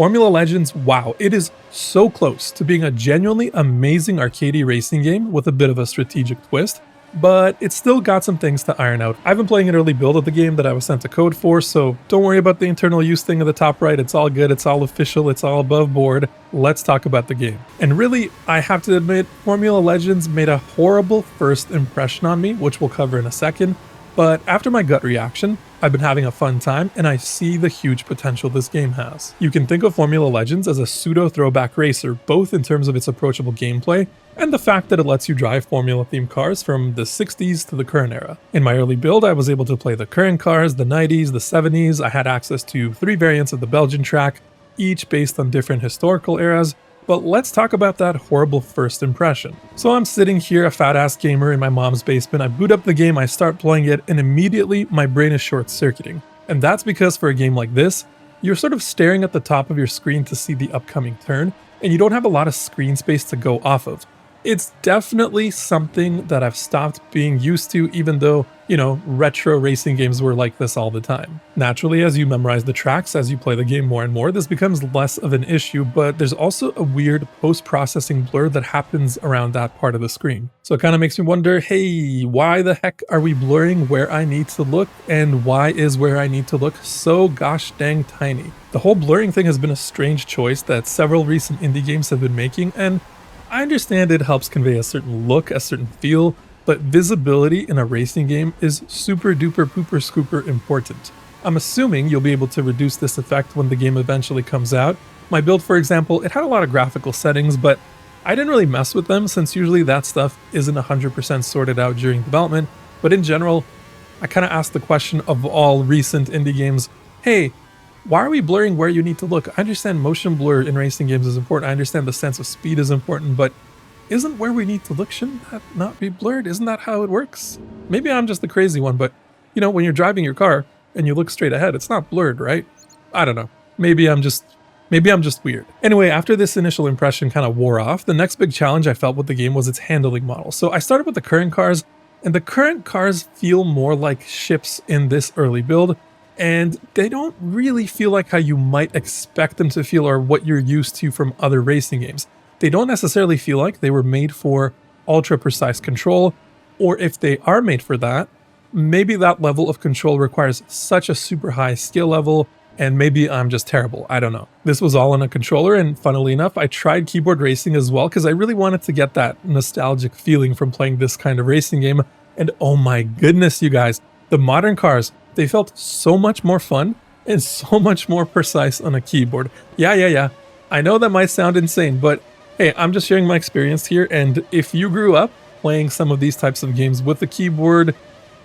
Formula Legends, wow, it is so close to being a genuinely amazing arcadey racing game with a bit of a strategic twist, but it's still got some things to iron out. I've been playing an early build of the game that I was sent a code for, so don't worry about the internal use thing at the top right. It's all good, it's all official, it's all above board. Let's talk about the game. And really, I have to admit, Formula Legends made a horrible first impression on me, which we'll cover in a second. But after my gut reaction, I've been having a fun time and I see the huge potential this game has. You can think of Formula Legends as a pseudo-throwback racer, both in terms of its approachable gameplay and the fact that it lets you drive Formula-themed cars from the 60s to the current era. In my early build, I was able to play the current cars, the 90s, the 70s. I had access to 3 variants of the Belgian track, each based on different historical eras. But let's talk about that horrible first impression. So I'm sitting here, a fat-ass gamer in my mom's basement. I boot up the game, I start playing it, and immediately my brain is short-circuiting. And that's because for a game like this, you're sort of staring at the top of your screen to see the upcoming turn, and you don't have a lot of screen space to go off of. It's definitely something that I've stopped being used to, even though, retro racing games were like this all the time. Naturally, as you memorize the tracks, as you play the game more and more, this becomes less of an issue, but there's also a weird post-processing blur that happens around that part of the screen. So it kind of makes me wonder, hey, why the heck are we blurring where I need to look, and why is where I need to look so gosh dang tiny? The whole blurring thing has been a strange choice that several recent indie games have been making, and I understand it helps convey a certain look, a certain feel, but visibility in a racing game is super duper pooper scooper important. I'm assuming you'll be able to reduce this effect when the game eventually comes out. My build, for example, it had a lot of graphical settings, but I didn't really mess with them since usually that stuff isn't 100% sorted out during development. But in general, I kind of asked the question of all recent indie games, hey, why are we blurring where you need to look? I understand motion blur in racing games is important. I understand the sense of speed is important, but isn't where we need to look, shouldn't that not be blurred? Isn't that how it works? Maybe I'm just the crazy one, but when you're driving your car and you look straight ahead, it's not blurred, right? I don't know. Maybe I'm just weird. Anyway, after this initial impression kind of wore off, the next big challenge I felt with the game was its handling model. So I started with the current cars, and the current cars feel more like ships in this early build, and they don't really feel like how you might expect them to feel or what you're used to from other racing games. They don't necessarily feel like they were made for ultra precise control, or if they are made for that, maybe that level of control requires such a super high skill level, and maybe I'm just terrible, I don't know. This was all on a controller, and funnily enough, I tried keyboard racing as well because I really wanted to get that nostalgic feeling from playing this kind of racing game, and oh my goodness, you guys, the modern cars, they felt so much more fun and so much more precise on a keyboard. Yeah. I know that might sound insane, but hey, I'm just sharing my experience here, and if you grew up playing some of these types of games with the keyboard,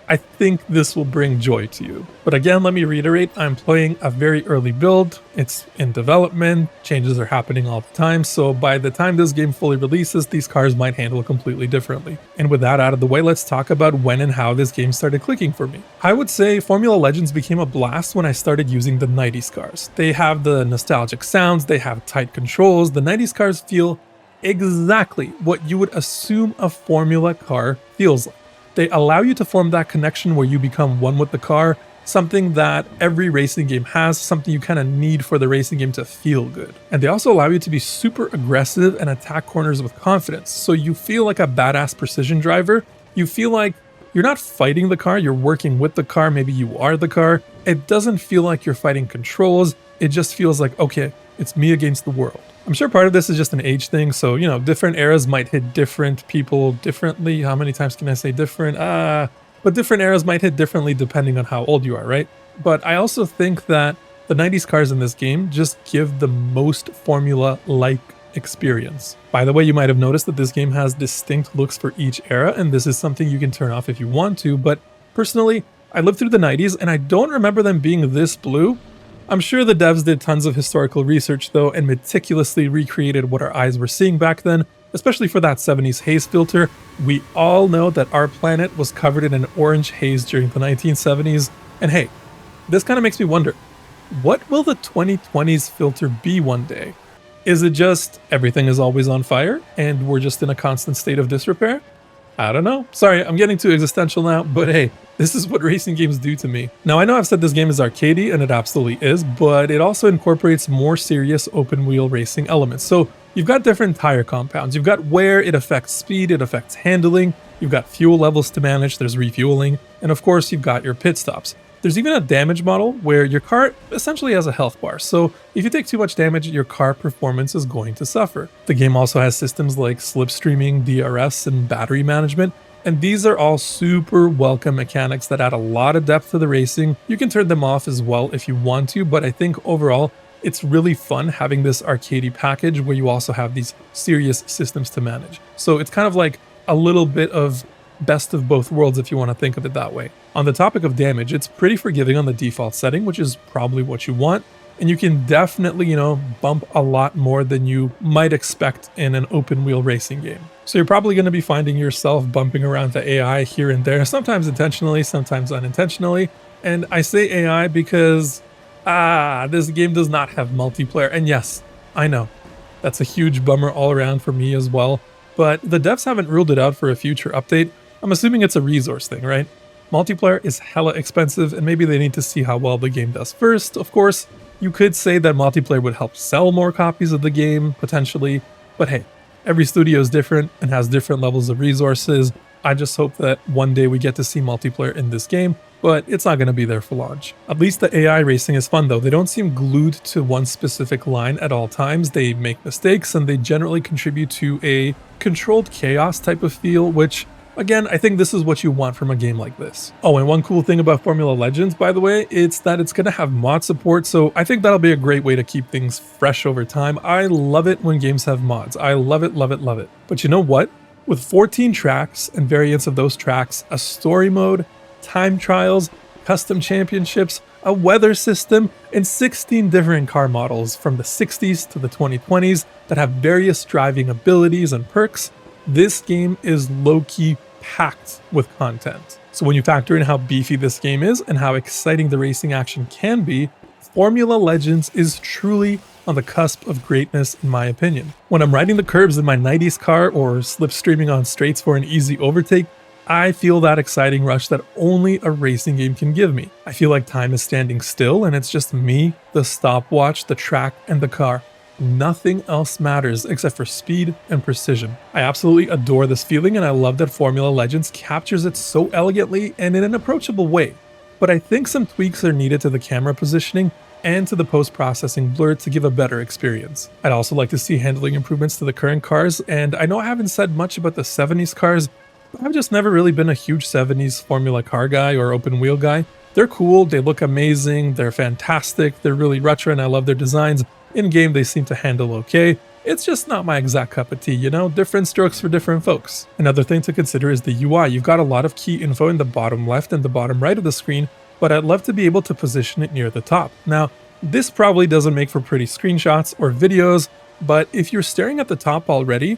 I think this will bring joy to you. But again, let me reiterate, I'm playing a very early build, it's in development, changes are happening all the time, so by the time this game fully releases, these cars might handle completely differently. And with that out of the way, let's talk about when and how this game started clicking for me. I would say Formula Legends became a blast when I started using the 90s cars. They have the nostalgic sounds, they have tight controls, the 90s cars feel exactly what you would assume a Formula car feels like. They allow you to form that connection where you become one with the car, something that every racing game has, something you kind of need for the racing game to feel good. And they also allow you to be super aggressive and attack corners with confidence, so you feel like a badass precision driver. You feel like you're not fighting the car, you're working with the car, maybe you are the car. It doesn't feel like you're fighting controls, it just feels like, okay, it's me against the world. I'm sure part of this is just an age thing, so, different eras might hit different people differently. How many times can I say different? But different eras might hit differently depending on how old you are, right? But I also think that the 90s cars in this game just give the most Formula-like experience. By the way, you might have noticed that this game has distinct looks for each era, and this is something you can turn off if you want to, but personally, I lived through the 90s and I don't remember them being this blue. I'm sure the devs did tons of historical research though and meticulously recreated what our eyes were seeing back then, especially for that 70s haze filter. We all know that our planet was covered in an orange haze during the 1970s, and hey, this kind of makes me wonder, what will the 2020s filter be one day? Is it just everything is always on fire and we're just in a constant state of disrepair? I don't know. Sorry, I'm getting too existential now, but hey, this is what racing games do to me. Now, I know I've said this game is arcadey, and it absolutely is, but it also incorporates more serious open wheel racing elements. So you've got different tire compounds. You've got wear, it affects speed, it affects handling. You've got fuel levels to manage, there's refueling, and of course, you've got your pit stops. There's even a damage model where your car essentially has a health bar, so if you take too much damage, your car performance is going to suffer. The game also has systems like slipstreaming, DRS, and battery management, and these are all super welcome mechanics that add a lot of depth to the racing. You can turn them off as well if you want to, but I think overall, it's really fun having this arcadey package where you also have these serious systems to manage. So it's kind of like a little bit of best of both worlds if you want to think of it that way. On the topic of damage, it's pretty forgiving on the default setting, which is probably what you want, and you can definitely, bump a lot more than you might expect in an open wheel racing game. So you're probably going to be finding yourself bumping around the AI here and there, sometimes intentionally, sometimes unintentionally. And I say AI because, this game does not have multiplayer. And yes, I know, that's a huge bummer all around for me as well. But the devs haven't ruled it out for a future update. I'm assuming it's a resource thing, right? Multiplayer is hella expensive, and maybe they need to see how well the game does first. Of course, you could say that multiplayer would help sell more copies of the game, potentially, but hey, every studio is different and has different levels of resources. I just hope that one day we get to see multiplayer in this game, but it's not going to be there for launch. At least the AI racing is fun though. They don't seem glued to one specific line at all times. They make mistakes and they generally contribute to a controlled chaos type of feel, which again, I think this is what you want from a game like this. Oh, and one cool thing about Formula Legends, by the way, it's that it's going to have mod support, so I think that'll be a great way to keep things fresh over time. I love it when games have mods. I love it, love it, love it. But you know what? With 14 tracks and variants of those tracks, a story mode, time trials, custom championships, a weather system, and 16 different car models from the 60s to the 2020s that have various driving abilities and perks, this game is low-key packed with content. So when you factor in how beefy this game is and how exciting the racing action can be, Formula Legends is truly on the cusp of greatness in my opinion. When I'm riding the curbs in my 90s car or slipstreaming on straights for an easy overtake, I feel that exciting rush that only a racing game can give me. I feel like time is standing still and it's just me, the stopwatch, the track, and the car. Nothing else matters except for speed and precision. I absolutely adore this feeling and I love that Formula Legends captures it so elegantly and in an approachable way. But I think some tweaks are needed to the camera positioning and to the post-processing blur to give a better experience. I'd also like to see handling improvements to the current cars, and I know I haven't said much about the 70s cars, but I've just never really been a huge 70s Formula car guy or open wheel guy. They're cool, they look amazing, they're fantastic, they're really retro and I love their designs. In-game, they seem to handle okay. It's just not my exact cup of tea, different strokes for different folks. Another thing to consider is the UI. You've got a lot of key info in the bottom left and the bottom right of the screen, but I'd love to be able to position it near the top. Now, this probably doesn't make for pretty screenshots or videos, but if you're staring at the top already,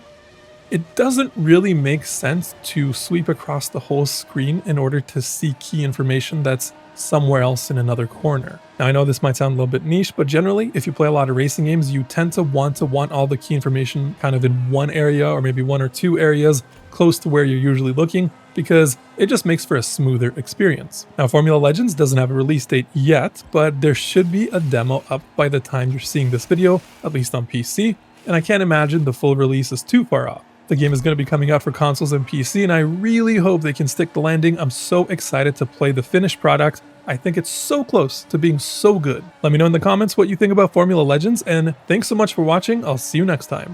it doesn't really make sense to sweep across the whole screen in order to see key information that's somewhere else in another corner. Now I know this might sound a little bit niche, but generally if you play a lot of racing games, you tend to want all the key information kind of in one area or maybe one or two areas close to where you're usually looking because it just makes for a smoother experience. Now Formula Legends doesn't have a release date yet, but there should be a demo up by the time you're seeing this video, at least on PC, and I can't imagine the full release is too far off. The game is going to be coming out for consoles and PC, and I really hope they can stick the landing. I'm so excited to play the finished product. I think it's so close to being so good. Let me know in the comments what you think about Formula Legends, and thanks so much for watching. I'll see you next time.